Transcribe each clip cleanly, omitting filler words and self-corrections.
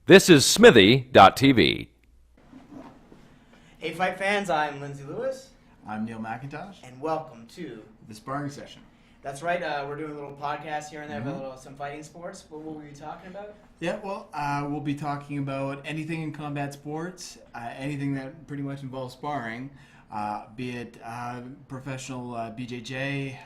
This is Smithee.tv. Hey Fight fans, I'm Lindsay Lewis. I'm Neil MacIntosh. And welcome to The Sparring Session. That's right, we're doing a little podcast here and there about some fighting sports. What will we be talking about? Yeah, well, we'll be talking about anything in combat sports, anything that pretty much involves sparring, be it professional BJJ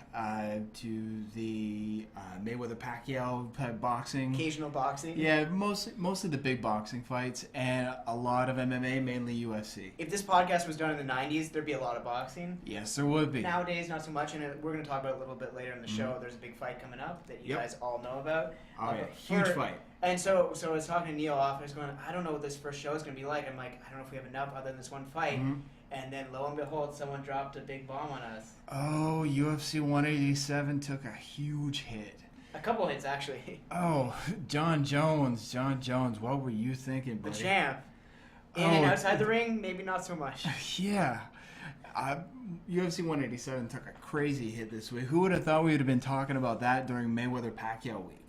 to the Mayweather Pacquiao type boxing. Occasional boxing? Yeah, mostly the big boxing fights and a lot of MMA, mainly UFC. If this podcast was done in the 90s, there'd be a lot of boxing. Yes, there would be. Nowadays, not so much, and we're going to talk about it a little bit later in the show. There's a big fight coming up that you guys all know about. Oh, yeah, huge fight. And so I was talking to Neil off, I was going, I don't know what this first show is going to be like. I'm like, I don't know if we have enough other than this one fight. And then lo and behold, someone dropped a big bomb on us. Oh, UFC 187 took a huge hit. A couple hits, actually. Oh, John Jones, what were you thinking, buddy? The champ. In and outside the ring, maybe not so much. Yeah. UFC 187 took a crazy hit this week. Who would have thought we would have been talking about that during Mayweather Pacquiao week?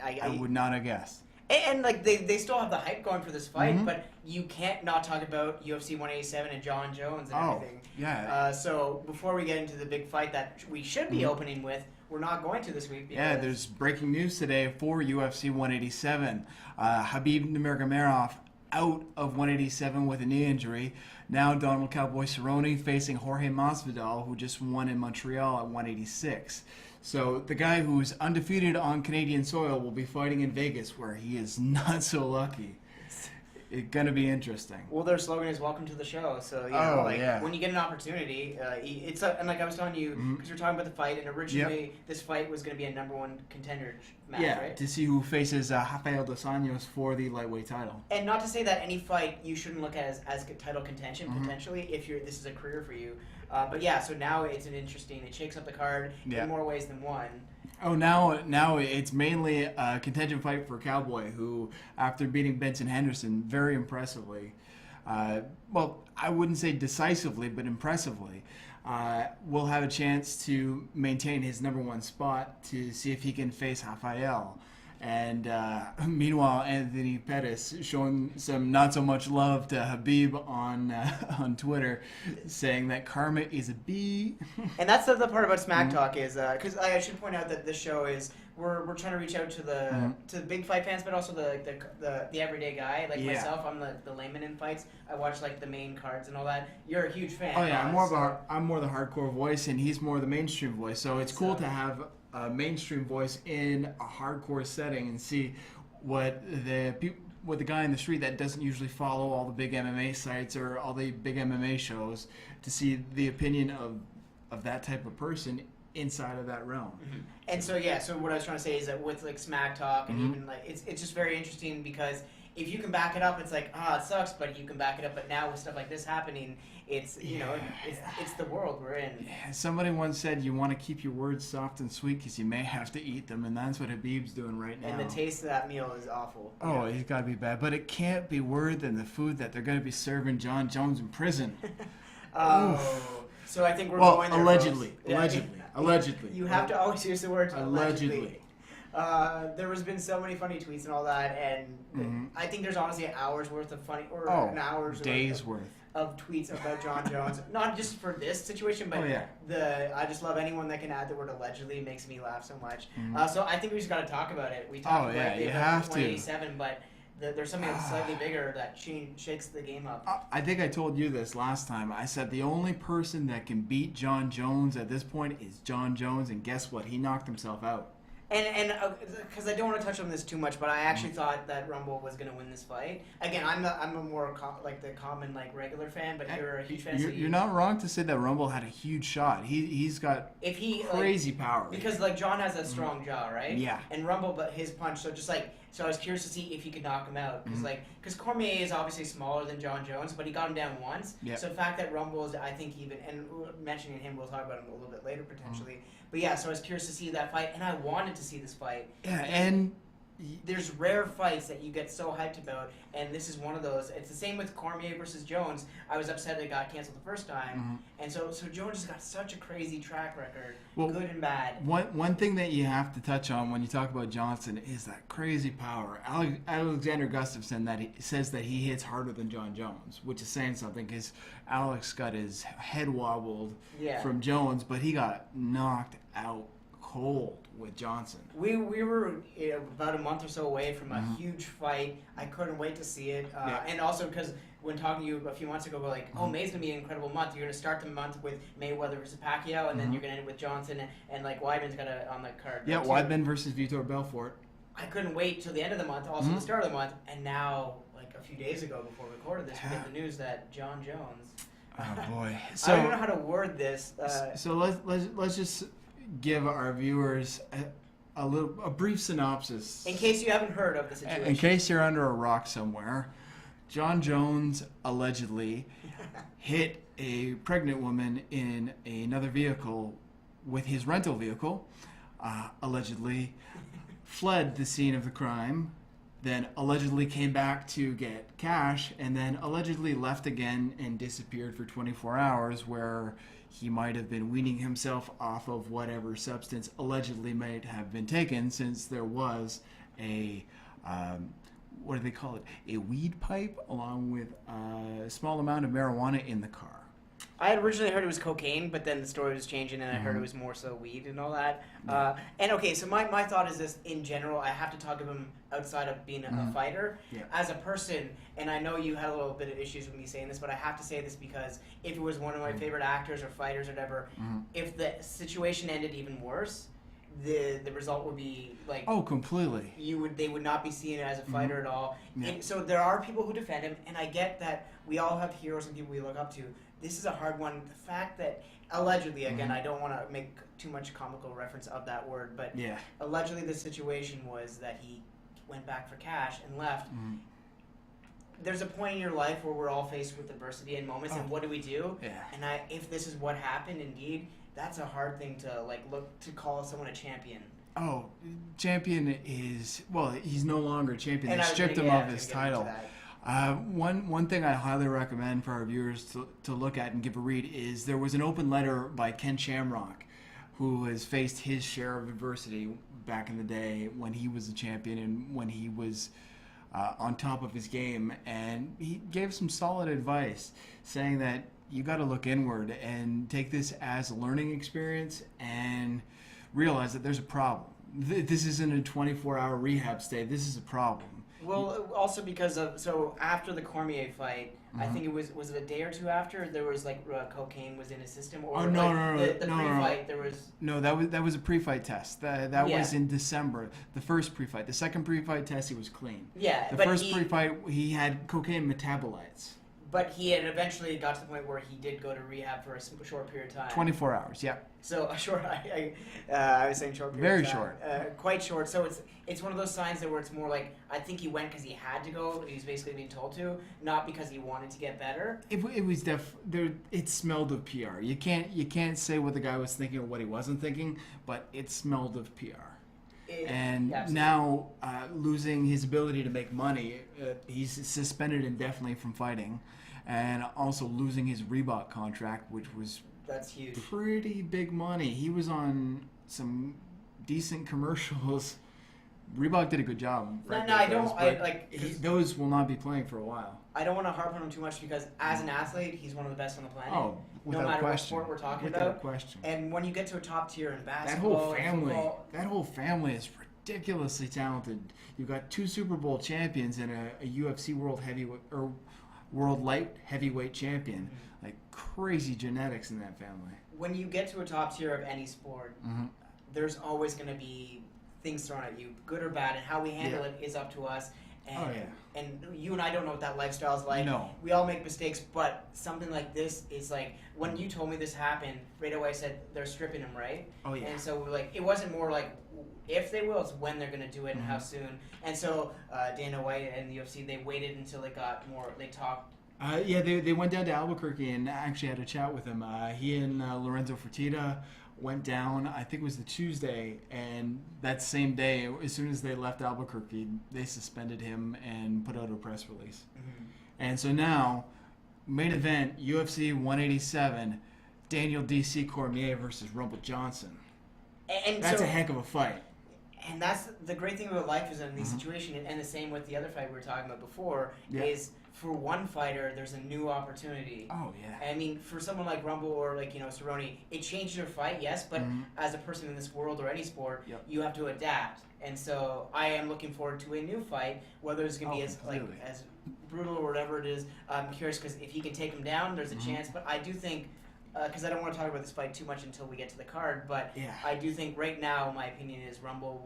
I would not have guessed. And like they still have the hype going for this fight, but you can't not talk about UFC 187 and John Jones and everything. Yeah. So before we get into the big fight that we should be opening with, we're not going to this week. Yeah, there's breaking news today for UFC 187. Khabib Nurmagomedov out of 187 with a knee injury. Now Donald Cowboy Cerrone facing Jorge Masvidal, who just won in Montreal at 186. So the guy who's undefeated on Canadian soil will be fighting in Vegas, where he is not so lucky. It's gonna be interesting. Well, their slogan is "Welcome to the show." So when you get an opportunity, and like I was telling you, because we're talking about the fight, and originally this fight was going to be a #1 contender match, right? To see who faces Rafael dos Anjos for the lightweight title. And not to say that any fight you shouldn't look at as title contention potentially if this is a career for you. But yeah, so now it's it shakes up the card in more ways than one. Oh, now it's mainly a contention fight for Cowboy, who, after beating Benson Henderson very impressively, well, I wouldn't say decisively, but impressively, will have a chance to maintain his #1 spot to see if he can face Rafael. And meanwhile, Anthony Pettis showing some not so much love to Khabib on Twitter, saying that karma is a bee. And that's the part about Smack Talk is because I should point out that this show is we're trying to reach out to the big fight fans, but also the everyday guy like myself. I'm the layman in fights. I watch like the main cards and all that. You're a huge fan. Oh yeah, I'm more the hardcore voice, and he's more the mainstream voice. So it's cool to have a mainstream voice in a hardcore setting and see what the guy in the street that doesn't usually follow all the big MMA sites or all the big MMA shows, to see the opinion of that type of person inside of that realm. And so what I was trying to say is that with like Smack Talk and even like it's just very interesting because if you can back it up, it's like it sucks, but you can back it up. But now with stuff like this happening, it's it's the world we're in. Yeah, somebody once said you want to keep your words soft and sweet because you may have to eat them, and that's what Khabib's doing right now. And the taste of that meal is awful. Oh, It's got to be bad, but it can't be worse than the food that they're going to be serving John Jones in prison. So I think we're going there. Allegedly. You have to always use the word allegedly. There has been so many funny tweets and all that, and I think there's honestly an hour's worth of funny, or an hour's days worth of tweets about John Jones. Not just for this situation, but I just love anyone that can add the word allegedly. It makes me laugh so much. So I think we just got to talk about it. We talked about you have 187, but there's something that's slightly bigger that shakes the game up. I think I told you this last time. I said the only person that can beat John Jones at this point is John Jones, and guess what? He knocked himself out. And because I don't want to touch on this too much, but I actually thought that Rumble was going to win this fight. Again, I'm a more the common regular fan, but you're a huge fan. You're not wrong to say that Rumble had a huge shot. He's got crazy power. Because John has a strong jaw, right? Yeah. And Rumble, but his punch, so I was curious to see if he could knock him out because Cormier is obviously smaller than John Jones, but he got him down once. Yep. So the fact that Rumble is, I think, even, and mentioning him, we'll talk about him a little bit later potentially. But yeah, so I was curious to see that fight, and I wanted to see this fight. Yeah, and there's rare fights that you get so hyped about, and this is one of those. It's the same with Cormier versus Jones. I was upset it got canceled the first time, and so Jones has got such a crazy track record, good and bad. One thing that you have to touch on when you talk about Johnson is that crazy power. Alexander Gustafsson says that he hits harder than John Jones, which is saying something because Alex got his head wobbled from Jones, but he got knocked out cold with Johnson. We were about a month or so away from a huge fight. I couldn't wait to see it. And also because when talking to you a few months ago, we're like, May's going to be an incredible month. You're going to start the month with Mayweather versus Pacquiao, and then you're going to end it with Johnson, and like Weidman's got on the card. Yeah, Weidman versus Vitor Belfort. I couldn't wait till the end of the month, also the start of the month, and now, like a few days ago before we recorded this, we get the news that John Jones. Oh boy! So I don't know how to word this. So let's just give our viewers a brief synopsis. In case you haven't heard of the situation. In case you're under a rock somewhere, John Jones allegedly hit a pregnant woman in another vehicle with his rental vehicle, allegedly fled the scene of the crime, then allegedly came back to get cash, and then allegedly left again and disappeared for 24 hours, where he might have been weaning himself off of whatever substance allegedly might have been taken, since there was a, what do they call it, a weed pipe along with a small amount of marijuana in the car. I had originally heard it was cocaine, but then the story was changing, and I heard it was more so weed and all that. And okay, so my thought is this: in general, I have to talk of him outside of being a fighter. Yeah. As a person, and I know you had a little bit of issues with me saying this, but I have to say this because if it was one of my favorite actors or fighters or whatever, if the situation ended even worse, the result would be like, oh, completely. They would not be seen as a fighter at all. Yeah. And so there are people who defend him, and I get that we all have heroes and people we look up to. This is a hard one. The fact that allegedly, again, I don't want to make too much comical reference of that word, but allegedly the situation was that he went back for cash and left. There's a point in your life where we're all faced with adversity and moments, and what do we do? Yeah. And if this is what happened, indeed, that's a hard thing to look to call someone a champion. Oh, champion is, well, he's no longer a champion. They stripped him of his title. One thing I highly recommend for our viewers to look at and give a read is there was an open letter by Ken Shamrock, who has faced his share of adversity back in the day when he was a champion and when he was on top of his game, and he gave some solid advice saying that you got to look inward and take this as a learning experience and realize that there's a problem. This isn't a 24-hour rehab stay. This is a problem. Well, also because so after the Cormier fight, I think it was it a day or two after, there was like cocaine was in his system, or the pre-fight there was. No, that was a pre-fight test. That was in December. The first pre-fight. The second pre-fight test, he was clean. Yeah, the first pre-fight, he had cocaine metabolites. But he had eventually got to the point where he did go to rehab for a short period of time. 24 hours, yeah. So a short, I was saying short period Very of time. short. Quite short. So it's one of those signs where it's more like, I think he went because he had to go. He's basically being told to, not because he wanted to get better. It was it smelled of PR. You can't say what the guy was thinking or what he wasn't thinking, but it smelled of PR. Now, losing his ability to make money, he's suspended indefinitely from fighting, and also losing his Reebok contract, which was that's huge, pretty big money. He was on some decent commercials. Reebok did a good job. Those will not be playing for a while. I don't want to harp on him too much because as an athlete, he's one of the best on the planet. Oh, no matter what sport we're talking about. Without question. And when you get to a top tier in basketball, that whole family is ridiculously talented. You've got 2 Super Bowl champions and a UFC world light heavyweight champion. Like crazy genetics in that family. When you get to a top tier of any sport, there's always going to be things thrown at you, good or bad, and how we handle it is up to us. And you and I don't know what that lifestyle is like. No. We all make mistakes, but something like this is like, when you told me this happened, right away I said, they're stripping him, right? Oh, yeah. And so it wasn't more like, if they will, it's when they're going to do it and how soon. And so Dana White and the UFC, they waited until it got more, they talked. They went down to Albuquerque and actually had a chat with him. He and Lorenzo Fertitta went down, I think it was the Tuesday, and that same day, as soon as they left Albuquerque, they suspended him and put out a press release. Mm-hmm. And so now, main event, UFC 187, Daniel D.C. Cormier versus Rumble Johnson. And that's a heck of a fight. And that's the great thing about life is in these situations, and the same with the other fight we were talking about before, is for one fighter, there's a new opportunity. Oh, yeah. I mean, for someone like Rumble or like, Cerrone, it changed your fight, yes, but as a person in this world or any sport, you have to adapt. And so I am looking forward to a new fight, whether it's going to be as brutal or whatever it is. I'm curious because if he can take him down, there's a chance. But I do think, because I don't want to talk about this fight too much until we get to the card, but I do think right now, my opinion is Rumble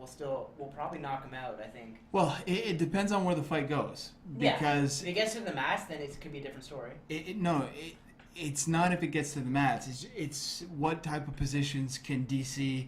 will probably knock him out, I think. Well, it depends on where the fight goes. Because if it gets to the mats, then it could be a different story. It's not if it gets to the mats. It's what type of positions can DC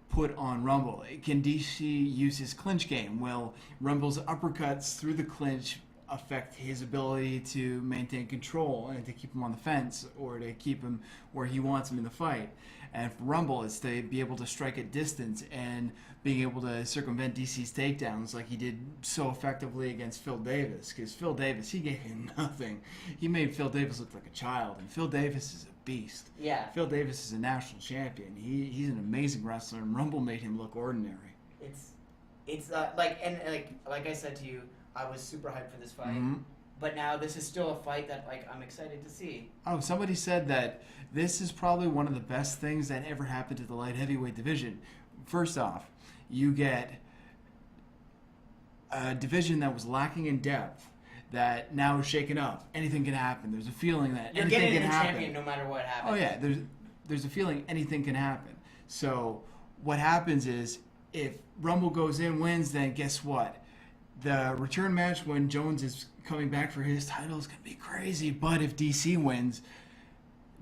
put on Rumble. Can DC use his clinch game? Will Rumble's uppercuts through the clinch affect his ability to maintain control and to keep him on the fence or to keep him where he wants him in the fight? And for Rumble, it's to be able to strike at distance and being able to circumvent DC's takedowns like he did so effectively against Phil Davis. Because Phil Davis, he gave him nothing. He made Phil Davis look like a child, and Phil Davis is a beast. Yeah. Phil Davis is a national champion. He's an amazing wrestler, and Rumble made him look ordinary. It's like I said to you, I was super hyped for this fight. But now this is still a fight that I'm excited to see. Oh, somebody said that this is probably one of the best things that ever happened to the light heavyweight division. First off, you get a division that was lacking in depth that now is shaken up. Anything can happen. There's a feeling that you're anything getting can the happen. champion no matter what happens. Oh yeah, there's a feeling anything can happen. So what happens is if Rumble goes in, wins, then guess what? The return match when Jones is coming back for his title is going to be crazy. But if DC wins,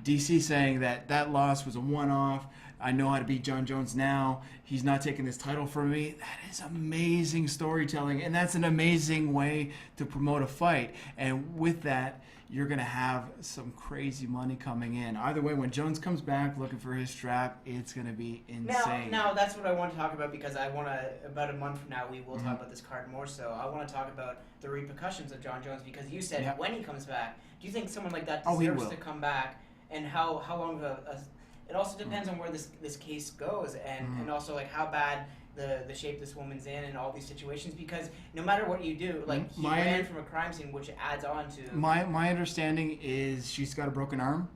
DC saying that loss was a one-off. I know how to beat John Jones now. He's not taking this title from me. That is amazing storytelling, and that's an amazing way to promote a fight. And with that, you're going to have some crazy money coming in. Either way, when Jones comes back looking for his strap, it's going to be insane. Now that's what I want to talk about because I want to, about a month from now, we will talk about this card more so. I want to talk about the repercussions of John Jones because you said when he comes back, do you think someone like that deserves to come back? And how long of a it also depends on where this case goes and also like how bad the shape this woman's in and all these situations because no matter what you do, like he ran from a crime scene, which adds on to my understanding is she's got a broken arm,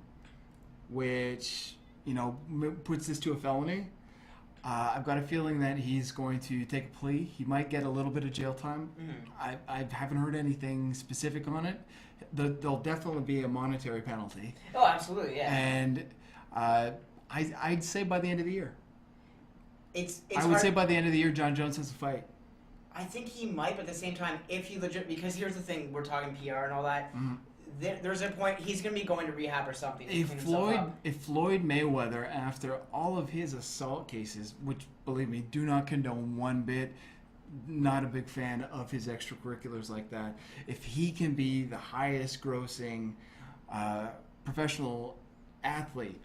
which puts this to a felony. I've got a feeling that he's going to take a plea. He might get a little bit of jail time. I haven't heard anything specific on it. There'll definitely be a monetary penalty. Oh, absolutely, yeah. And I'd say by the end of the year. I would say by the end of the year, John Jones has a fight. I think he might, but at the same time, if he because here's the thing, we're talking PR and all that. There's a point he's going to be going to rehab or something. If Floyd Mayweather, after all of his assault cases, which believe me, do not condone one bit, not a big fan of his extracurriculars like that. If he can be the highest grossing professional athlete,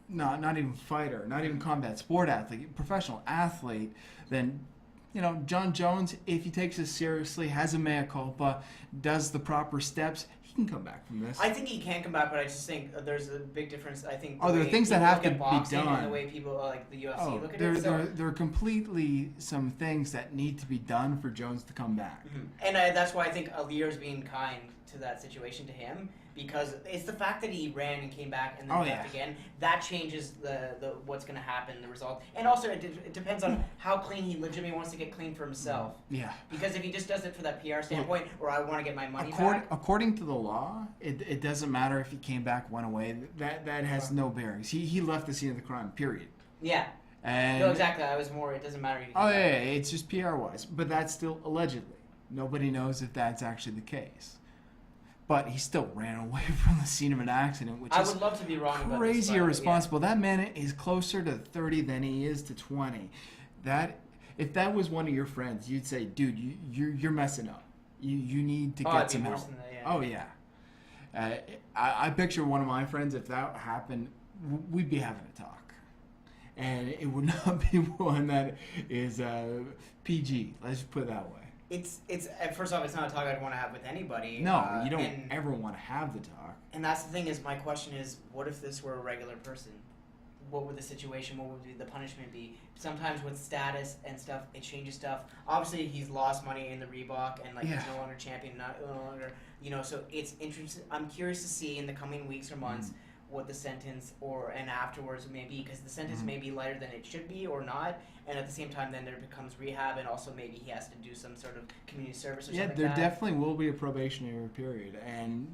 not even fighter, not even combat sport athlete, professional athlete, then John Jones, if he takes this seriously, has a mea culpa, does the proper steps, he can come back from this. I think he can come back, but I just think there's a big difference. I think there are things that have to be done. And the way people like the UFC look at it. There are completely some things that need to be done for Jones to come back. And that's why I think Alir's being kind to that situation to him. Because it's the fact that he ran and came back and then left again that changes the what's going to happen, the result, and also it depends on how clean he legitimately wants to get clean for himself. Yeah. Because if he just does it for that PR standpoint, or I want to get my money back. According to the law, it doesn't matter if he came back, went away. That has no bearings. He left the scene of the crime. Period. Yeah. And no, exactly. I was more. It doesn't matter. It's just PR wise, but that's still allegedly. Nobody knows if that's actually the case. But he still ran away from the scene of an accident, which I would love to be wrong about this, crazy irresponsible. That man is closer to 30 than he is to 20. If that was one of your friends, you'd say, dude, you're messing up. You need to get some help. Than that, yeah. Oh, yeah. I picture one of my friends, if that happened, we'd be having a talk. and it would not be one that is PG. Let's just put it that way. It's first off, it's not a talk I'd want to have with anybody. No, you don't ever want to have the talk. And that's the thing is, my question is, what if this were a regular person? What would the situation, what would the punishment be? Sometimes with status and stuff, it changes stuff. Obviously, he's lost money in the Reebok, and like he's no longer champion, no longer, so it's interesting. I'm curious to see in the coming weeks or months what the sentence and afterwards may be, because the sentence may be lighter than it should be or not, and at the same time then there becomes rehab, and also maybe he has to do some sort of community service or something like that. Yeah, there definitely will be a probationary period, and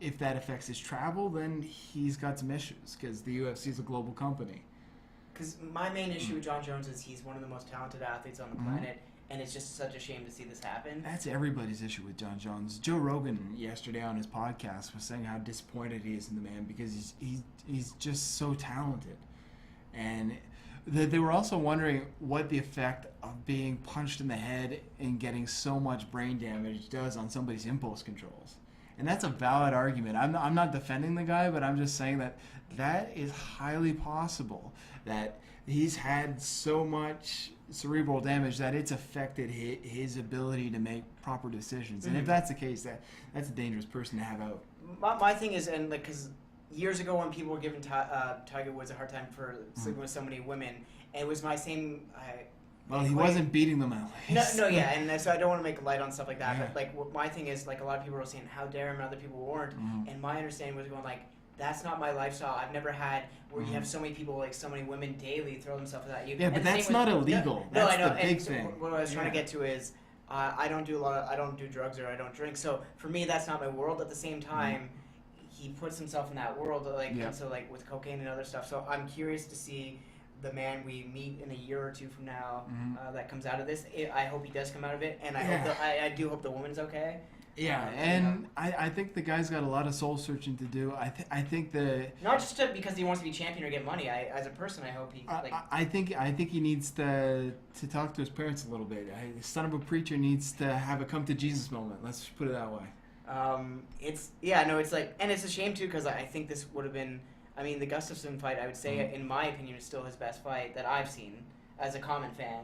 if that affects his travel, then he's got some issues, because the UFC is a global company. Because my main issue with Jon Jones is he's one of the most talented athletes on the planet, and it's just such a shame to see this happen. That's everybody's issue with Jon Jones. Joe Rogan yesterday on his podcast was saying how disappointed he is in the man because he's just so talented. And they were also wondering what the effect of being punched in the head and getting so much brain damage does on somebody's impulse controls. And that's a valid argument. I'm not defending the guy, but I'm just saying that is highly possible, that he's had so much cerebral damage that it's affected his ability to make proper decisions. And if that's the case, that's a dangerous person to have out. My thing is, and like, because years ago when people were giving Tiger Woods a hard time for sleeping with so many women, it was my same... Well, he wasn't beating them at least. No, yeah, and so I don't want to make light on stuff like that, but like my thing is, like, a lot of people were saying, how dare him, and other people weren't, and my understanding was going like, that's not my lifestyle. I've never had where you have so many people, like so many women daily throw themselves at you. Yeah, but that's not illegal. No, that's I know. the big and thing. What I was trying to get to is, I don't do drugs or I don't drink. So for me, that's not my world. At the same time, he puts himself in that world, like into like with cocaine and other stuff. So I'm curious to see the man we meet in a year or two from now that comes out of this. I hope he does come out of it, and I do hope the woman's okay. Yeah, and I think the guy's got a lot of soul searching to do. I think not just because he wants to be champion or get money. As a person, I hope he. I think he needs to talk to his parents a little bit. The son of a preacher needs to have a come to Jesus moment. Let's just put it that way. It's like, and it's a shame too, because I think this would have been. I mean, the Gustafsson fight, I would say, in my opinion, is still his best fight that I've seen as a common fan.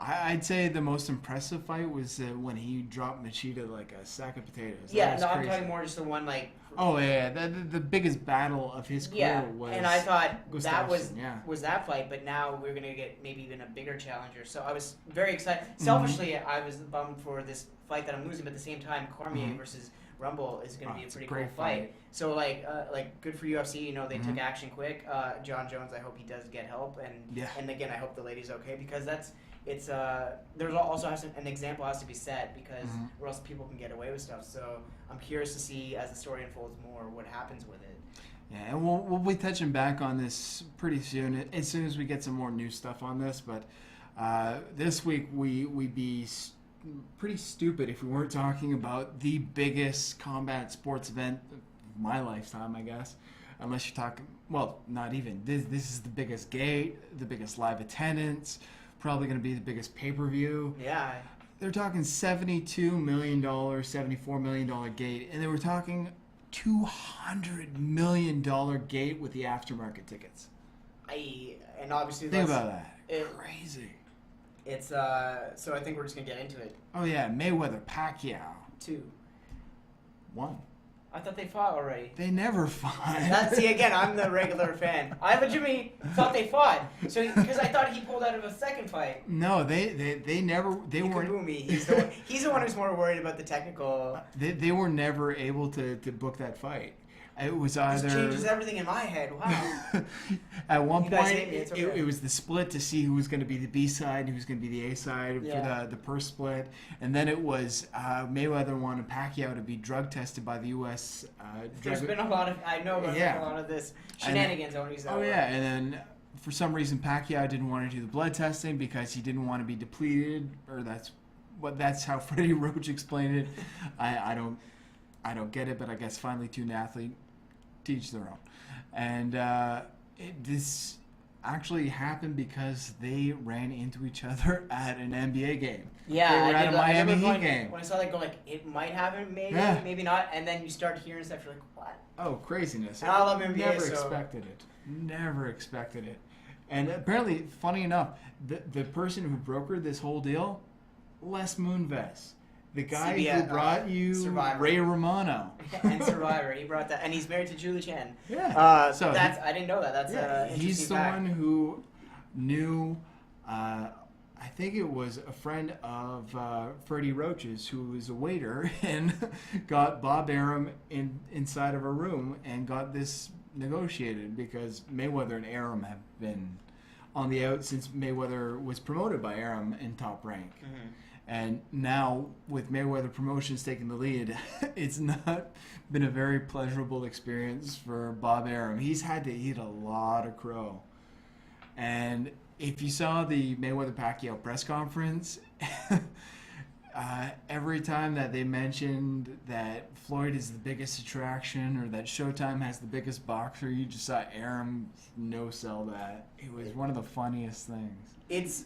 I'd say the most impressive fight was when he dropped Machida like a sack of potatoes. Yeah, no, I'm talking more just the one like. Oh yeah, the biggest battle of his career was. And I thought that Gustafsson, was that fight, but now we're gonna get maybe even a bigger challenger. So I was very excited. Selfishly, I was bummed for this fight that I'm losing, but at the same time, Cormier versus Rumble is going to be a pretty cool fight. So like good for UFC. They took action quick. Jon Jones, I hope he does get help, and again, I hope the lady's okay, because there's also an example has to be set, because or else people can get away with stuff. So I'm curious to see as the story unfolds more what happens with it. Yeah, and we'll be touching back on this pretty soon as soon as we get some more new stuff on this. But this week we'd be pretty stupid if we weren't talking about the biggest combat sports event of my lifetime, I guess. Unless you're talking, well, not even. This is the biggest gate, the biggest live attendance, probably going to be the biggest pay-per-view. Yeah. They're talking $72 million, $74 million gate, and they were talking $200 million gate with the aftermarket tickets. And obviously think about that. Crazy. It's so I think we're just gonna get into it. Oh yeah, Mayweather, Pacquiao. 2. 1. I thought they fought already. They never fought. See, again, I'm the regular fan. I legitimately thought they fought. So because I thought he pulled out of a second fight. No, they never. They weren't. Kabumi. He's the one who's more worried about the technical. They were never able to book that fight. It was either. This changes everything in my head. Wow. At one point, okay. it was the split to see who was going to be the B side and who was going to be the A side for the purse split, and then it was Mayweather wanted Pacquiao to be drug tested by the U.S. There's been a lot of a lot of this shenanigans. And then for some reason Pacquiao didn't want to do the blood testing because he didn't want to be depleted, or that's how Freddie Roach explained it. I don't get it, but I guess finally to an athlete, teach their own. And this actually happened because they ran into each other at an NBA game. Yeah, they were at a Miami Heat game. When I saw that, go like, it might happen, maybe not, and then you start hearing stuff, you're like, what? Oh, craziness! And I love NBA. Never expected it. And apparently, funny enough, the person who brokered this whole deal, Les Moonves, the guy who brought you Survivor. Ray Romano. And Survivor, he brought that, and he's married to Julie Chen. Yeah. So I didn't know that. That's interesting he's the one who knew. I think it was a friend of Freddie Roach's, who was a waiter, and got Bob Arum inside of a room and got this negotiated, because Mayweather and Arum have been on the out since Mayweather was promoted by Arum in Top Rank. Mm-hmm. And now, with Mayweather Promotions taking the lead, it's not been a very pleasurable experience for Bob Arum. He's had to eat a lot of crow. And if you saw the Mayweather-Pacquiao press conference, every time that they mentioned that Floyd is the biggest attraction or that Showtime has the biggest boxer, you just saw Arum no-sell that. It was one of the funniest things. It's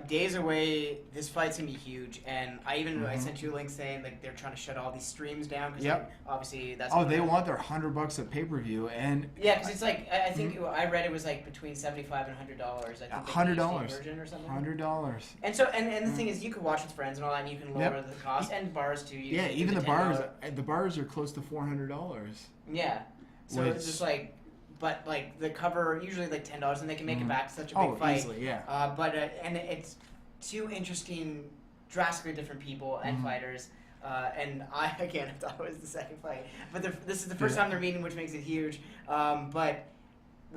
days away. This fight's going to be huge. And I sent you a link saying like they're trying to shut all these streams down. Cause obviously that's... Oh, they want their $100 a pay-per-view. And yeah, because it's like, I think I read it was like between $75 and $100. I think $100. Version or something. $100. And so, and the thing is, you can watch with friends and all that, and you can lower the cost. And bars too. Even the bars are close to $400. Yeah. So it's just like... But like the cover usually like $10, and they can make it back to such a big fight. Easily, yeah. And it's two interesting, drastically different people and fighters. And I thought it was the second fight, but this is the first time they're meeting, which makes it huge. But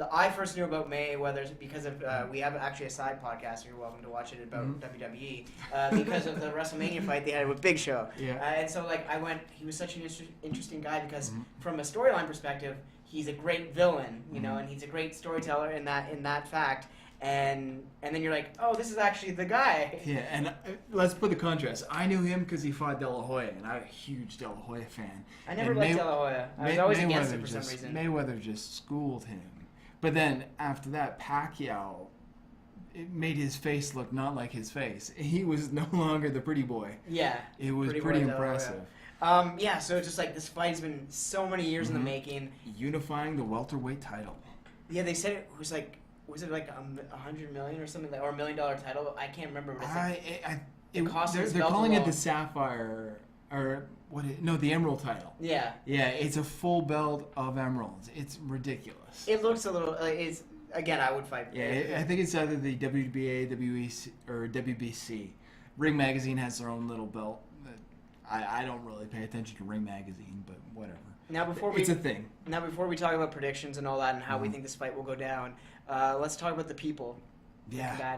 I first knew about Mayweather because of we have actually a side podcast. You're welcome to watch it about WWE because of the WrestleMania fight they had with Big Show. Yeah. And so like I went. He was such an interesting guy because from a storyline perspective, he's a great villain, you know, and he's a great storyteller in that fact. And then you're like, oh, this is actually the guy. Yeah, and let's put the contrast. I knew him because he fought De La Hoya, and I'm a huge De La Hoya fan. I never liked De La Hoya. I was always against him for some reason. Mayweather just schooled him. But then after that, Pacquiao, it made his face look not like his face. He was no longer the pretty boy. Yeah. It was pretty impressive. So it's just like this fight's been so many years in the making. Unifying the welterweight title. Yeah, they said it was like, was it like $100 million or something, or $1 million title? I can't remember. But they're calling it the Sapphire, or the Emerald title. Yeah. Yeah, it's a full belt of emeralds. It's ridiculous. It looks a little. It's again, I would fight. Yeah, I think it's either the WBA, WEC, or WBC. Ring Magazine has their own little belt. I don't really pay attention to Ring Magazine, but whatever. It's a thing. Now, before we talk about predictions and all that and how we think this fight will go down, let's talk about the people. Yeah.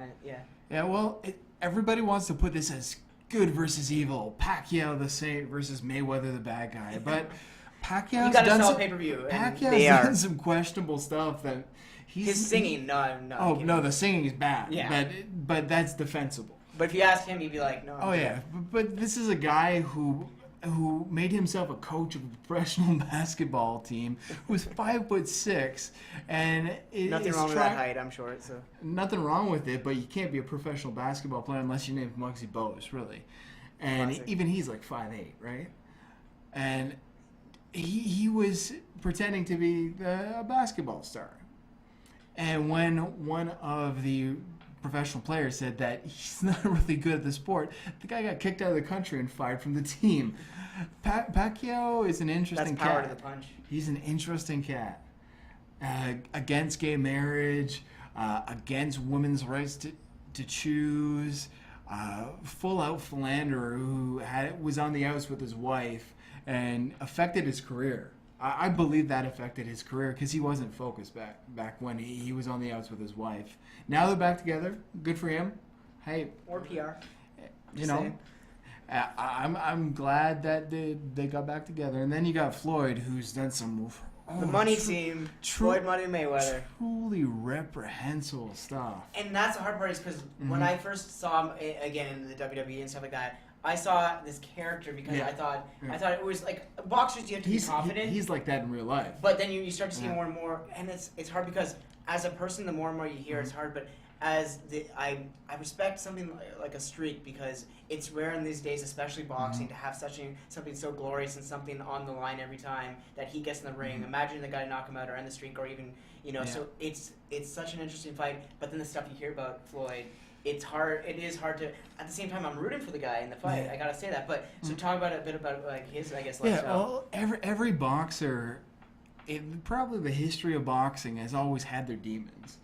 Yeah, well, everybody wants to put this as good versus evil. Pacquiao the saint versus Mayweather the bad guy. But Pacquiao's done some questionable stuff that his singing, no, the singing is bad. Yeah. But that's defensible. But if you ask him, he'd be like, no. But this is a guy who made himself a coach of a professional basketball team, who's 5'6", and nothing wrong with that height, I'm sure. So nothing wrong with it, but you can't be a professional basketball player unless your name's Muggsy Bogues, really. And even he's like 5'8", right? And he was pretending to be a basketball star. And when one of the professional players said that he's not really good at the sport, the guy got kicked out of the country and fired from the team. Pacquiao is an interesting cat. That's power to the punch. He's an interesting cat. Against gay marriage, against women's rights to choose, full-out philanderer who was on the outs with his wife and affected his career. I believe that affected his career because he wasn't focused back when he was on the outs with his wife. Now they're back together. Good for him. Hey, or PR. You know, I'm glad that they got back together. And then you got Floyd, who's done some the money team. Floyd Money Mayweather. Truly reprehensible stuff. And that's the hard part is because when I first saw him again in the WWE and stuff like that, I saw this character because I thought it was like boxers. You have to be confident. He's like that in real life. But then you start to see more and more, and it's hard because as a person, the more and more you hear, it's hard. But I respect something like a streak because it's rare in these days, especially boxing, to have something so glorious and something on the line every time that he gets in the ring. Imagine the guy knock him out or end the streak or even, so it's such an interesting fight. But then the stuff you hear about Floyd, it's hard. It is hard to. At the same time, I'm rooting for the guy in the fight. I gotta say that. But so talk about a bit about like his, I guess, lifestyle. Yeah. Well, every boxer, probably the history of boxing has always had their demons.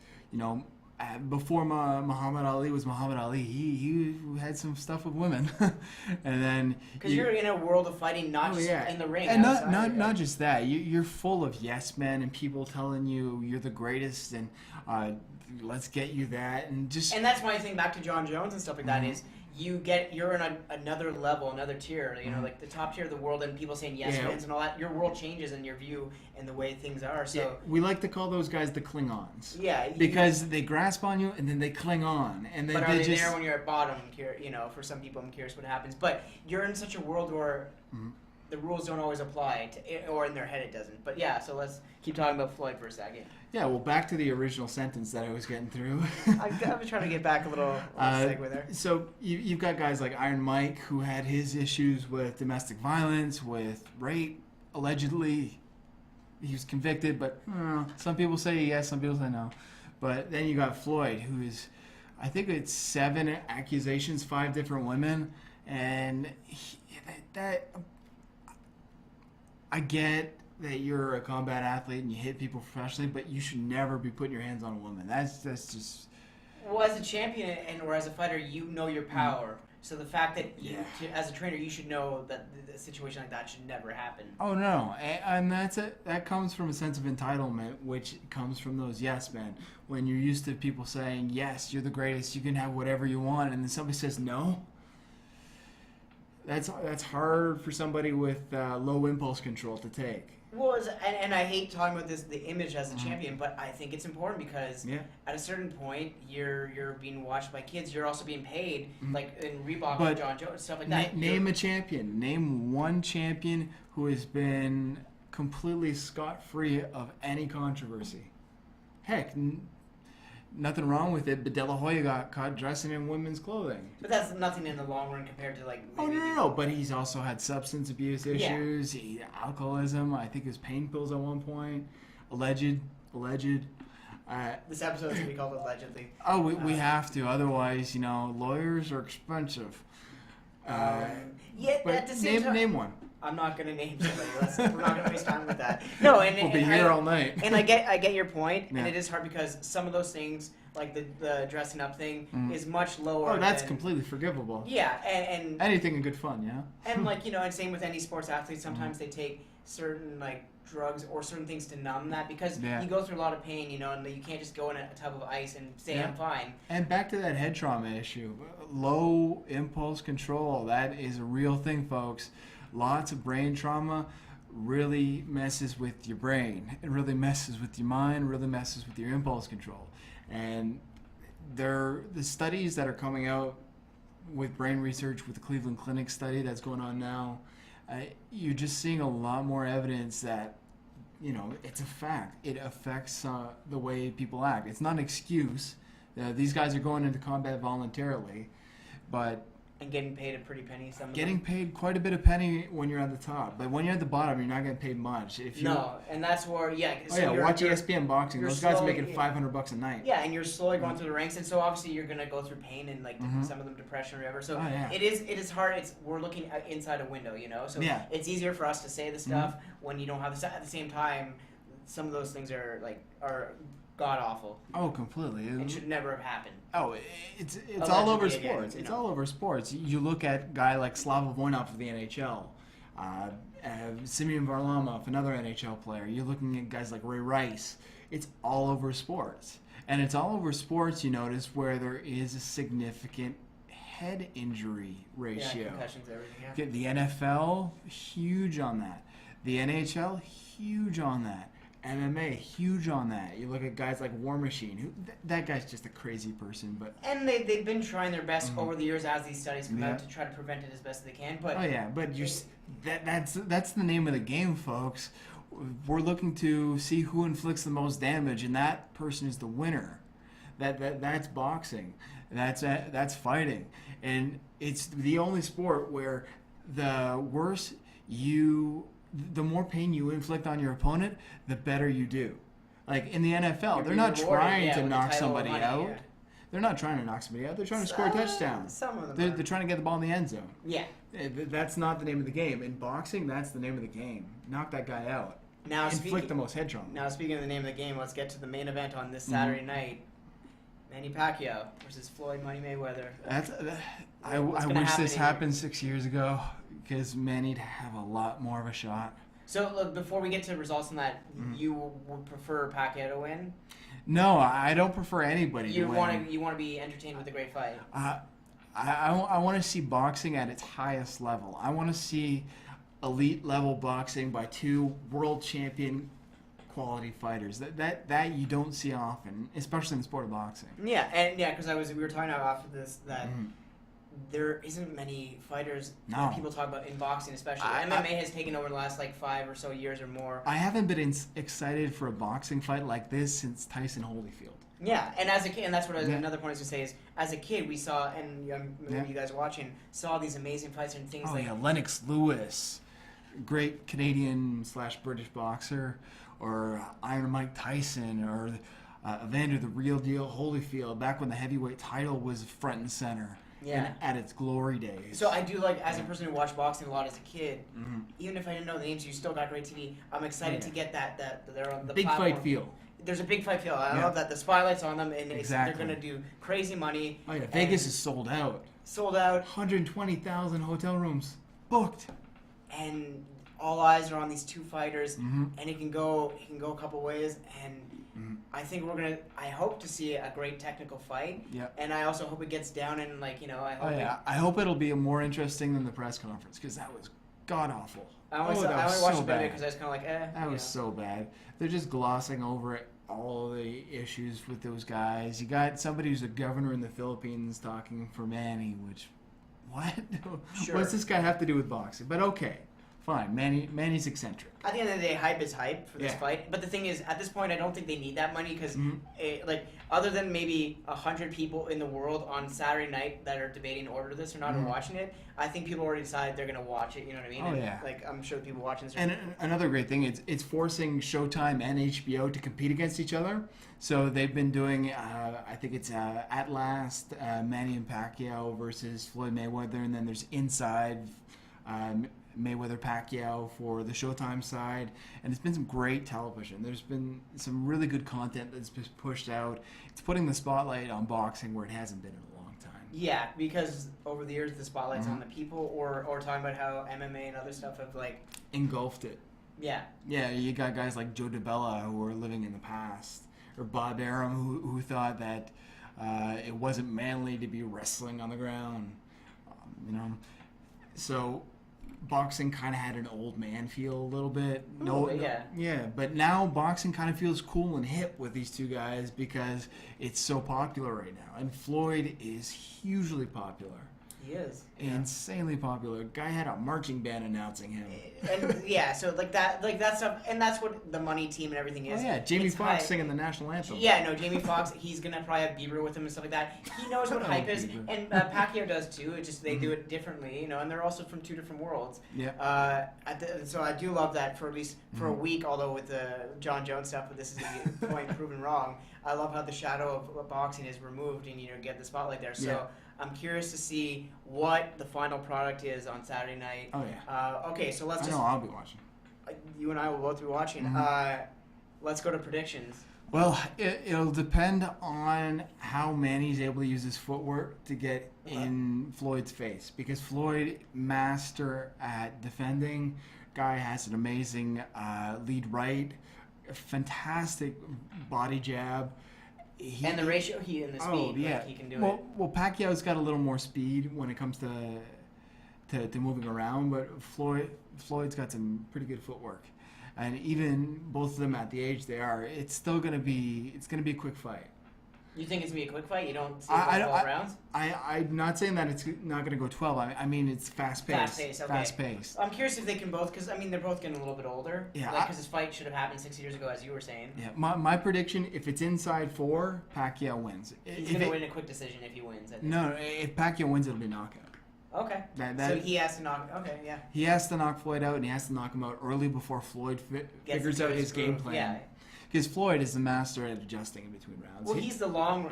Before Muhammad Ali was Muhammad Ali, he had some stuff with women, and then because you're in a world of fighting, not just in the ring, and not just that. You're full of yes men and people telling you you're the greatest and let's get you that and that's my thing back to John Jones and stuff like that is. You're in another level, another tier, like the top tier of the world, and people saying yes fans and all that. Your world changes in your view and the way things are. So we like to call those guys the Klingons. Yeah, because they grasp on you and then they cling on, and then but are they there when you're at bottom? For some people, I'm curious what happens. But you're in such a world where the rules don't always apply, or in their head it doesn't. But yeah, so let's keep talking about Floyd for a second. Yeah, well, back to the original sentence that I was getting through. I've been trying to get back a little segue there. So you've got guys like Iron Mike who had his issues with domestic violence, with rape, allegedly. He was convicted, but some people say yes, some people say no. But then you got Floyd, who is, I think it's 7 accusations, 5 different women, and I get that you're a combat athlete and you hit people professionally, but you should never be putting your hands on a woman. That's just... Well, as a champion or as a fighter, you know your power. So the fact that as a trainer, you should know that a situation like that should never happen. Oh, no. And that comes from a sense of entitlement, which comes from those yes men. When you're used to people saying, yes, you're the greatest, you can have whatever you want, and then somebody says no. That's hard for somebody with low impulse control to take. Well, and I hate talking about the image as a champion, but I think it's important because at a certain point, you're being watched by kids. You're also being paid, like in Reebok with John Jones, stuff like that. Name a champion. Name one champion who has been completely scot-free of any controversy. Heck, nothing wrong with it, but De La Hoya got caught dressing in women's clothing. But that's nothing in the long run compared to like... No. But he's also had substance abuse issues, alcoholism, I think it was pain pills at one point, alleged. This episode's going to be called Allegedly. Oh, we have to, otherwise, lawyers are expensive. At the same time... Name one. I'm not going to name somebody. We're not going to waste time with that. No, we'll be here all night. And I get your point, and it is hard because some of those things, like the dressing up thing, is much lower. Oh, that's completely forgivable. Yeah, and anything in good fun, And and same with any sports athlete, sometimes they take certain like drugs or certain things to numb that because you go through a lot of pain, and you can't just go in a tub of ice and say I'm fine. And back to that head trauma issue, low impulse control, that is a real thing, folks. Lots of brain trauma really messes with your brain. It really messes with your mind, really messes with your impulse control. And the studies that are coming out with brain research, with the Cleveland Clinic study that's going on now, you're just seeing a lot more evidence that, it's a fact. It affects the way people act. It's not an excuse. These guys are going into combat voluntarily, but... And getting paid a pretty penny. Getting paid quite a bit of penny when you're at the top, but when you're at the bottom, you're not getting paid much. And that's where watch ESPN boxing. Those guys are making $500 a night. Yeah, and you're slowly going through the ranks, and so obviously you're gonna go through pain and like some of them depression or whatever. So it is hard. We're looking inside a window, So it's easier for us to say the stuff when you don't have the. At the same time, some of those things are god awful. Oh, completely. It should never have happened. Oh, it's all over sports. It's all over sports. You look at a guy like Slava Voinov of the NHL, Simeon Varlamov, another NHL player. You're looking at guys like Ray Rice. It's all over sports. And it's all over sports, you notice, where there is a significant head injury ratio. Yeah, concussions, everything, The NFL, huge on that. The NHL, huge on that. MMA, huge on that. You look at guys like War Machine. That guy's just a crazy person, but and they've been trying their best over the years as these studies come out to try to prevent it as best as they can. But that's the name of the game, folks. We're looking to see who inflicts the most damage, and that person is the winner. That's boxing. That's fighting, and it's the only sport where the more pain you inflict on your opponent, the better you do. Like in the NFL, they're not trying to knock somebody out. Yeah. They're not trying to knock somebody out. They're trying to score a touchdown. Some of them they're trying to get the ball in the end zone. Yeah. That's not the name of the game. In boxing, that's the name of the game. Knock that guy out. Now, inflict the most head trauma. Now, speaking of the name of the game, let's get to the main event on this Saturday night. Manny Pacquiao versus Floyd Money Mayweather. I wish this happened 6 years ago because Manny'd have a lot more of a shot. So, look, before we get to results on that, you would prefer Pacquiao to win? No, I don't prefer anybody to win. You want to be entertained with a great fight? I want to see boxing at its highest level. I want to see elite level boxing by two world champion quality fighters. That you don't see often, especially in the sport of boxing. Yeah, because we were talking about after this that there isn't many fighters that people talk about in boxing, especially. MMA has taken over the last 5 or so years or more. I haven't been excited for a boxing fight like this since Tyson Holyfield. Yeah, and as a kid, and that's what another point I was going to say is, as a kid, we saw, and you guys watching, saw these amazing fights and things Lennox Lewis, great Canadian / British boxer, or Iron Mike Tyson, or Evander the Real Deal Holyfield, back when the heavyweight title was front and center. Yeah. At its glory days. So I do as a person who watched boxing a lot as a kid, even if I didn't know the names, you still got great TV. I'm excited to get that they're on the big platform. Fight feel. There's a big fight feel. I love that the spotlight's on them, and they're going to do crazy money. Oh yeah, Vegas is sold out. 120,000 hotel rooms booked. And all eyes are on these two fighters, and it can go a couple ways. And I think I hope to see a great technical fight. Yeah. And I also hope it gets down and I hope. Oh yeah, I hope it'll be more interesting than the press conference because that was god awful. I only watched the video because I was kind of That was so bad. They're just glossing over it, all the issues with those guys. You got somebody who's a governor in the Philippines talking for Manny, which, what? Sure. What's this guy have to do with boxing? But okay, fine. Manny's eccentric. At the end of the day, hype is hype for this fight. But the thing is, at this point, I don't think they need that money because, other than maybe 100 people in the world on Saturday night that are debating to order this or not or watching it, I think people already decided they're going to watch it. You know what I mean? Oh, yeah. I'm sure people watching this. And another great thing is it's forcing Showtime and HBO to compete against each other. So they've been doing, I think it's At Last, Manny and Pacquiao versus Floyd Mayweather, and then there's Inside Mayweather Pacquiao for the Showtime side, and it's been some great television. There's been some really good content that's been pushed out. It's putting the spotlight on boxing where it hasn't been in a long time. Yeah, because over the years the spotlight's on the people, or talking about how MMA and other stuff have engulfed it. Yeah. Yeah, you got guys like Joe DiBella who are living in the past, or Bob Arum who thought that it wasn't manly to be wrestling on the ground. So boxing kind of had an old man feel a little bit. But now boxing kind of feels cool and hip with these two guys because it's so popular right now. And Floyd is hugely popular. He is. Insanely popular. Guy had a marching band announcing him. And so that stuff, and that's what the money team and everything is. Oh yeah, Jamie Foxx singing the national anthem. Yeah, no, Jamie Foxx, he's gonna probably have Bieber with him and stuff like that. He knows what hype is, and Pacquiao does too. It's just they do it differently, and they're also from two different worlds. Yeah. So I do love that for at least for a week, although with the John Jones stuff, but this is the point proven wrong. I love how the shadow of boxing is removed and get the spotlight there. So. Yeah. I'm curious to see what the final product is on Saturday night. Oh yeah. Okay, so let's I'll be watching. You and I will both be watching. Let's go to predictions. Well, it'll depend on how Manny's able to use his footwork to get in Floyd's face, because Floyd, master at defending, guy has an amazing lead right, a fantastic body jab. And the ratio, and the speed, he can do it. Well, Pacquiao's got a little more speed when it comes to moving around, but Floyd's got some pretty good footwork, and even both of them at the age they are, it's gonna be a quick fight. You think it's going to be a quick fight? You don't see it go 12 rounds? I'm not saying that it's not going to go 12. I mean, it's fast-paced. Fast-paced, okay. Fast-paced. I'm curious if they can both, because, I mean, they're both getting a little bit older. Yeah. Because this fight should have happened 6 years ago, as you were saying. Yeah. My prediction, if it's inside 4, Pacquiao wins. He's going to win a quick decision if he wins. No, if Pacquiao wins, it'll be knockout. Okay. So he has to knock. Okay, yeah. He has to knock Floyd out, and he has to knock him out early before Floyd figures out his game plan. Yeah. Because Floyd is the master at adjusting in between rounds. Well, he's the long,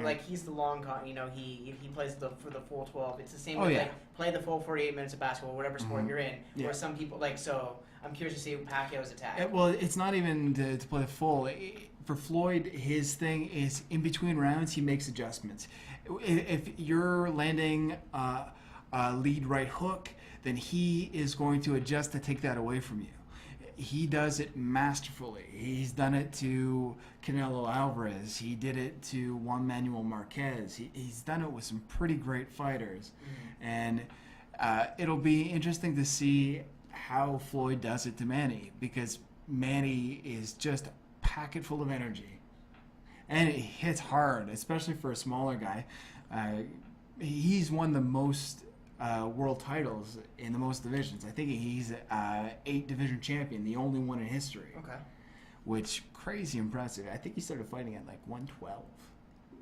you know, he plays for the full 12. It's the same with like play the full 48 minutes of basketball, whatever sport you're in. Yeah. Where some people so I'm curious to see Pacquiao's attack. Well, it's not even to play the full. For Floyd, his thing is in between rounds he makes adjustments. If you're landing lead right hook, then he is going to adjust to take that away from you. He does it masterfully. He's done it to Canelo Alvarez. He did it to Juan Manuel Marquez. He's done it with some pretty great fighters. And it'll be interesting to see how Floyd does it to Manny, because Manny is just a packet full of energy. And it hits hard, especially for a smaller guy. He's won the most world titles in the most divisions. I think he's 8 division champion, the only one in history. Okay. Which crazy impressive. I think he started fighting at like 112.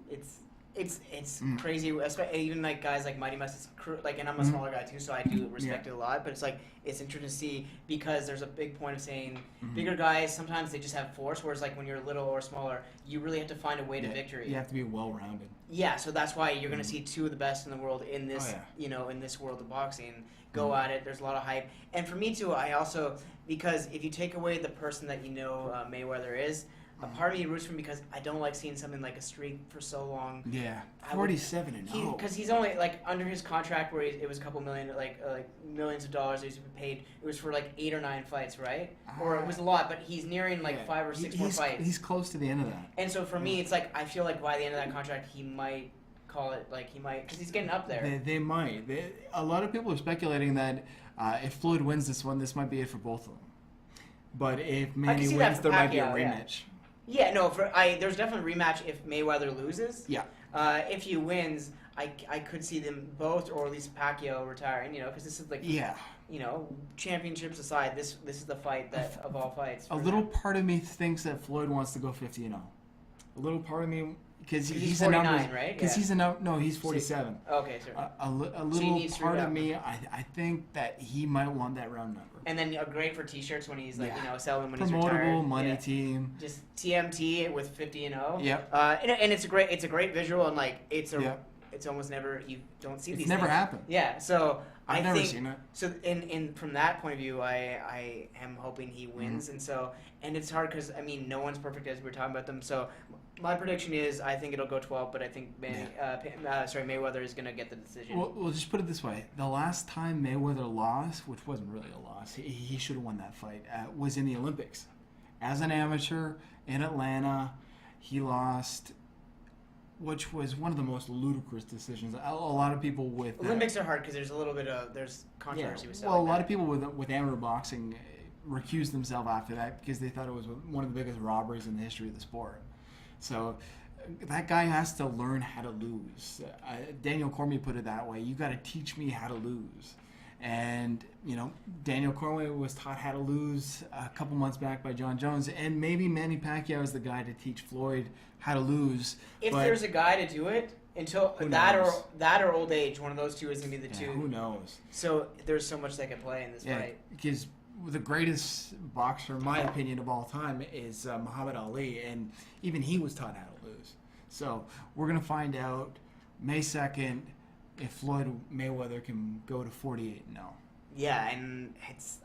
It's crazy. Even like guys like Mighty Mess, and I'm a smaller guy too, so I do respect it a lot. But it's interesting to see, because there's a big point of saying bigger guys sometimes they just have force, whereas like when you're little or smaller, you really have to find a way to victory. You have to be well-rounded. Yeah, so that's why you're going to see 2 of the best in the world in this, in this world of boxing go at it. There's a lot of hype, and for me too, I also, because if you take away the person that Mayweather is. A part of me roots for him because I don't like seeing something like a streak for so long. Yeah, 47-0. Because he's only like under his contract where it was a couple million, like millions of dollars he's been paid. It was for like 8 or 9 fights, right? Or it was a lot, but he's nearing like 5 or 6 more fights. He's close to the end of that. And so for me, it's like I feel like by the end of that contract, he might call it because he's getting up there. They might. A lot of people are speculating that if Floyd wins this one, this might be it for both of them. But if Manny wins, there might be a rematch. Yeah, no. There's definitely a rematch if Mayweather loses. Yeah. If he wins, I could see them both, or at least Pacquiao retiring. Because this is like. Yeah. Championships aside, this is the fight that of all fights. A little part of me thinks that Floyd wants to go 50-0. A little part of me. Because he's 49, right? Because he's he's 47. Okay, sorry. A little part of me, I think that he might want that round number. And then great for T-shirts when he's selling when he's retired. Promotable money team. Just TMT with 50-0. Yep. And it's a great visual, and it's almost never, you don't see these. It's never happened. Yeah. So I've never seen it. So in from that point of view, I am hoping he wins, and it's hard because no one's perfect, as we were talking about them. So my prediction is I think it'll go 12, but I think Mayweather is gonna get the decision. Well, we'll just put it this way: the last time Mayweather lost, which wasn't really a loss, he should have won that fight, was in the Olympics. As an amateur in Atlanta, he lost, which was one of the most ludicrous decisions. A lot of people with Olympics are hard because there's a little bit of controversy with stuff. Well, a lot of people with amateur boxing recused themselves after that because they thought it was one of the biggest robberies in the history of the sport. So that guy has to learn how to lose. Daniel Cormier put it that way. You got to teach me how to lose. And, Daniel Cormier was taught how to lose a couple months back by John Jones. And maybe Manny Pacquiao is the guy to teach Floyd how to lose. If there's a guy to do it, until that or old age, one of those two is going to be the two. Who knows? So there's so much that can play in this fight. Because the greatest boxer, in my opinion, of all time is Muhammad Ali, and even he was taught how to lose. So we're going to find out May 2nd if Floyd Mayweather can go to 48-0. Yeah, and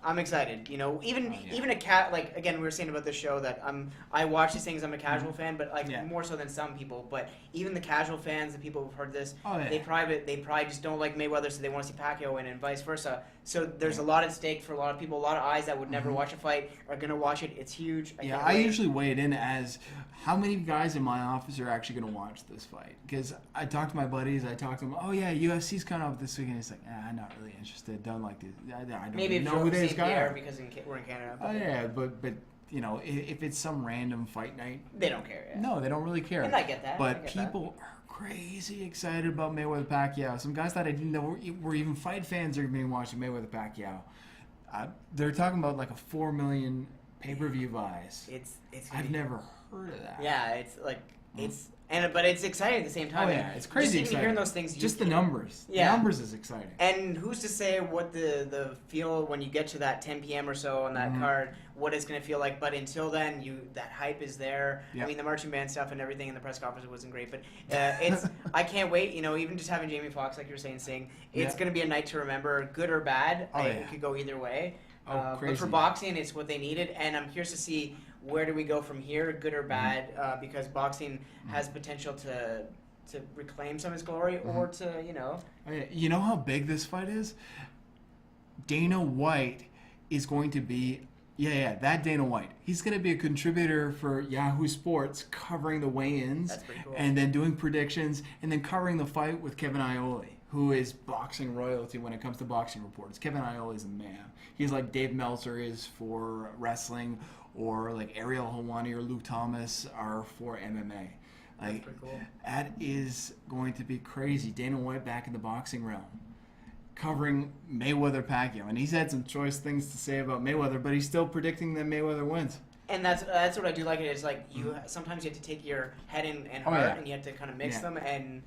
I'm excited. Even a cat, again, we were saying about this show that I watch these things. I'm a casual fan, but more so than some people. But even the casual fans, the people who've heard this, they probably just don't like Mayweather, so they want to see Pacquiao win, and vice versa. So there's a lot at stake for a lot of people. A lot of eyes that would never watch a fight are gonna watch it. It's huge. I usually weigh it in as how many guys in my office are actually gonna watch this fight, because I talk to my buddies. I talk to them. Oh yeah, UFC's coming up this weekend. It's like I'm not really interested. Don't like this. I don't maybe know who this guy are because we're in Canada. Oh yeah, but if it's some random fight night, they don't care. Yeah. No, they don't really care. And I get that. But people are crazy excited about Mayweather Pacquiao. Some guys that I didn't know were even fight fans are being watching Mayweather Pacquiao. They're talking about like a 4 million pay-per-view buys. I've never heard of that. Yeah, it's like but it's exciting at the same time. Oh yeah, it's crazy just exciting. Hearing those things, just the numbers. Yeah, the numbers is exciting. And who's to say what the feel when you get to that 10 p.m. or so on that card, what it's going to feel like? But until then, that hype is there. Yep. I mean, the marching band stuff and everything in the press conference wasn't great, but I can't wait. Even just having Jamie Foxx, like you were saying, it's going to be a night to remember, good or bad. It could go either way. But for boxing, it's what they needed, and I'm curious to see where do we go from here, good or bad, because boxing has potential to reclaim some of its glory or to, You know how big this fight is? Dana White is going to be, that Dana White. He's going to be a contributor for Yahoo Sports, covering the weigh-ins. That's pretty cool. And then doing predictions, and then covering the fight with Kevin Iole, who is boxing royalty when it comes to boxing reports. Kevin Iole is a man. He's like Dave Meltzer is for wrestling, or like Ariel Helwani or Luke Thomas are for MMA. Like, pretty cool. That is going to be crazy. Dana White back in the boxing realm, covering Mayweather Pacquiao, and he's had some choice things to say about Mayweather, but he's still predicting that Mayweather wins. And that's what I do like. It is like sometimes you have to take your head and heart, and you have to kind of mix them, and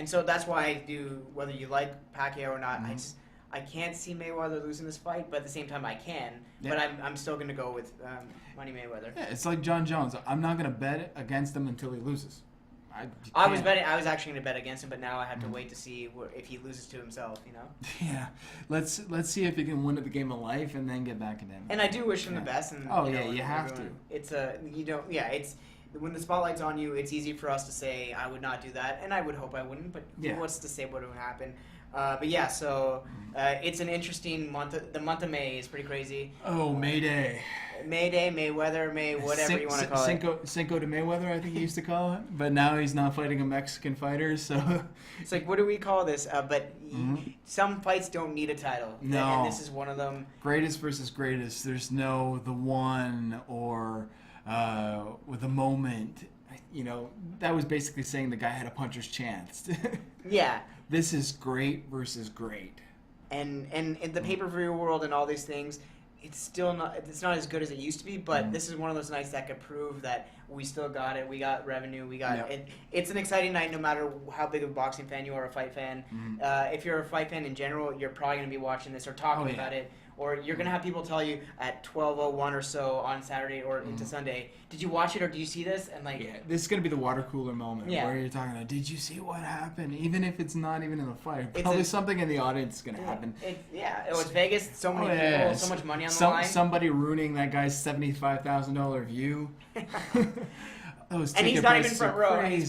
so that's why I do. Whether you like Pacquiao or not, I can't see Mayweather losing this fight, but at the same time I can. But I'm still going to go with Money Mayweather. Yeah, it's like John Jones. I'm not going to bet against him until he loses. I was actually going to bet against him, but now I have to wait to see if he loses to himself. Yeah, let's see if he can win at the game of life and then get back into him. And I do wish him the best. And you have to. It's it's when the spotlight's on you, it's easy for us to say I would not do that, and I would hope I wouldn't. But who wants to say what would happen? So it's an interesting month. The month of May is pretty crazy. Oh, May Day. May Day, Mayweather, whatever you want to call it. Cinco de Mayweather, I think he used to call it. But now he's not fighting a Mexican fighter, so... It's like, what do we call this? But some fights don't need a title. No. And this is one of them. Greatest versus greatest. There's no the one or with a moment. That was basically saying the guy had a puncher's chance. Yeah. This is great versus great. And in the pay-per-view world and all these things, it's not as good as it used to be, but this is one of those nights that could prove that we still got it. We got revenue. We got it. It's an exciting night no matter how big of a boxing fan you are, a fight fan. If you're a fight fan in general, you're probably going to be watching this or talking about it. Or you're going to have people tell you at 12:01 or so on Saturday or into Sunday, did you watch it or do you see this? And this is going to be the water cooler moment where you're talking about, did you see what happened? Even if it's not even in the fight. Probably something in the audience is going to happen. It's Vegas. So many people, so much money on the line. Somebody ruining that guy's $75,000 view. And he's not even front row. He's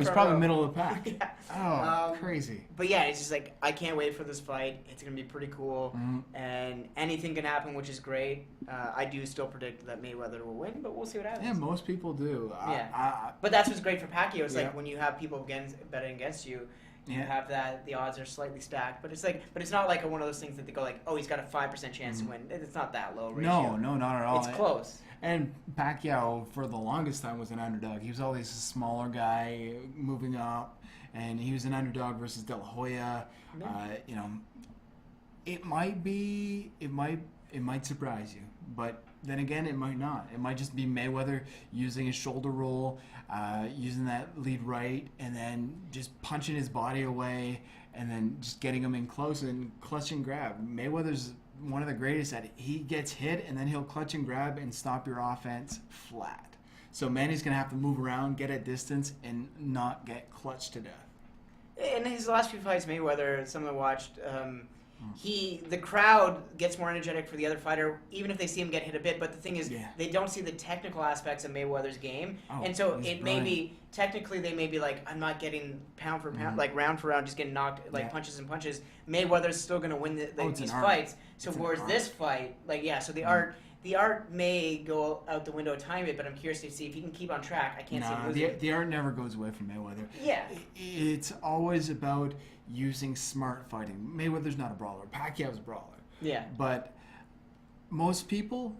probably middle of the pack. Crazy. But yeah, it's just like, I can't wait for this fight. It's going to be pretty cool. And anything can happen, which is great. I do still predict that Mayweather will win, but we'll see what happens. Yeah, most people do. But that's what's great for Pacquiao. It's like when you have people betting against you, you have that the odds are slightly stacked. But it's not like one of those things that they go like, oh, he's got a 5% chance to win. It's not that low ratio. No, not at all. It's close. And Pacquiao, for the longest time, was an underdog. He was always a smaller guy moving up, and he was an underdog versus De La Hoya. It might surprise you, but then again, it might not. It might just be Mayweather using his shoulder roll, using that lead right, and then just punching his body away, and then just getting him in close and clutch and grab. Mayweather's one of the greatest at it. He gets hit, and then he'll clutch and grab and stop your offense flat. So Manny's going to have to move around, get at distance, and not get clutched to death. In his last few fights, Mayweather, someone watched, the crowd gets more energetic for the other fighter, even if they see him get hit a bit. But the thing is, they don't see the technical aspects of Mayweather's game, and so it may be technically they may be like, I'm not getting pound for pound, like round for round, just getting knocked punches and punches. Mayweather's still going to win these fights. So whereas this fight, so the art may go out the window a tiny bit, but I'm curious to see if he can keep on track. I can't see him losing. The art never goes away from Mayweather. Yeah. It's always about using smart fighting. Mayweather's not a brawler. Pacquiao's a brawler. Yeah. But most people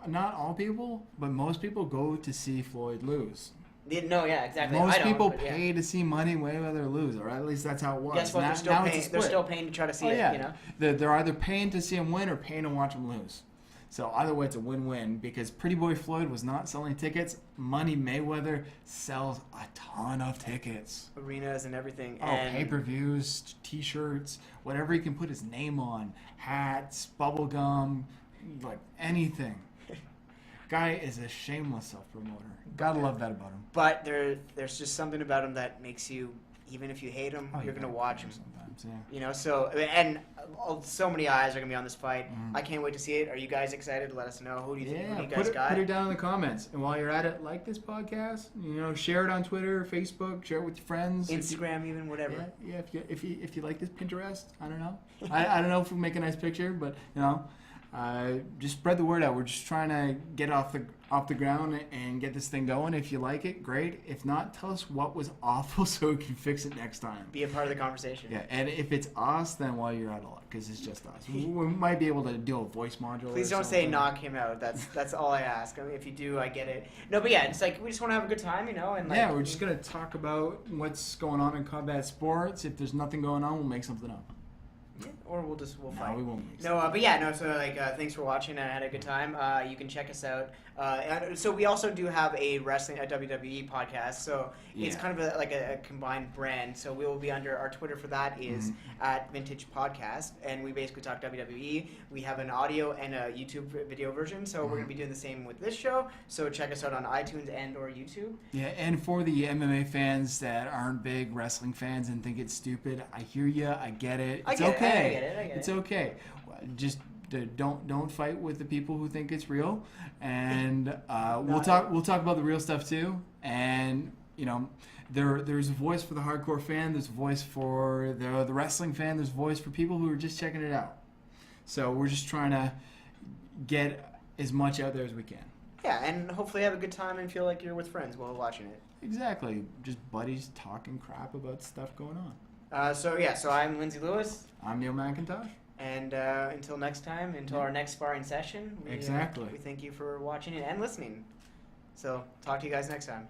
not all people, but most people go to see Floyd lose. No, yeah, exactly. Most people pay to see Money Mayweather lose, or at least that's how it was. Guess what? They're still paying to try to see it. You know, they're either paying to see him win or paying to watch him lose. So either way, it's a win-win because Pretty Boy Floyd was not selling tickets. Money Mayweather sells a ton of tickets, arenas and everything. Oh, pay-per-views, T-shirts, whatever he can put his name on, hats, bubble gum, like anything. Guy is a shameless self-promoter. Gotta love that about him. But there's just something about him that makes you, even if you hate him, you're gonna watch him. Sometimes, yeah. You know, so many eyes are gonna be on this fight. I can't wait to see it. Are you guys excited? Let us know. Who do you think? Who do you guys got? Put it down in the comments. And while you're at it, like this podcast. You know, share it on Twitter, Facebook, share it with your friends, Instagram, even whatever. Yeah. If you like this, Pinterest. I don't know. I don't know if we make a nice picture, but you know. Just spread the word out. We're just trying to get off the ground and get this thing going. If you like it, great. If not, tell us what was awful so we can fix it next time. Be a part of the conversation. Yeah, and if it's us, then well, you're out of luck because it's just us. We might be able to do a voice module. Please don't say knock him out. That's all I ask. I mean, if you do, I get it. No, but yeah, it's like we just want to have a good time, you know. And we're just gonna talk about what's going on in combat sports. If there's nothing going on, we'll make something up. Yeah, or we'll fight. No, we won't. Thanks for watching. I had a good time. You can check us out. So we also do have a WWE podcast. So it's kind of like a combined brand. So we will be under our Twitter for that is at Vintage Podcast, and we basically talk WWE. We have an audio and a YouTube video version. So we're gonna be doing the same with this show. So check us out on iTunes and or YouTube. Yeah, and for the MMA fans that aren't big wrestling fans and think it's stupid, I hear you. I get it. It's okay. I get it. It's okay. Just don't fight with the people who think it's real, and we'll talk about the real stuff too. And you know, there's a voice for the hardcore fan. There's a voice for the wrestling fan. There's a voice for people who are just checking it out. So we're just trying to get as much out there as we can. Yeah, and hopefully have a good time and feel like you're with friends while watching it. Exactly, just buddies talking crap about stuff going on. So I'm Lindsay Lewis. I'm Neil MacIntosh. And until next time, our next sparring session, we thank you for watching it and listening. So talk to you guys next time.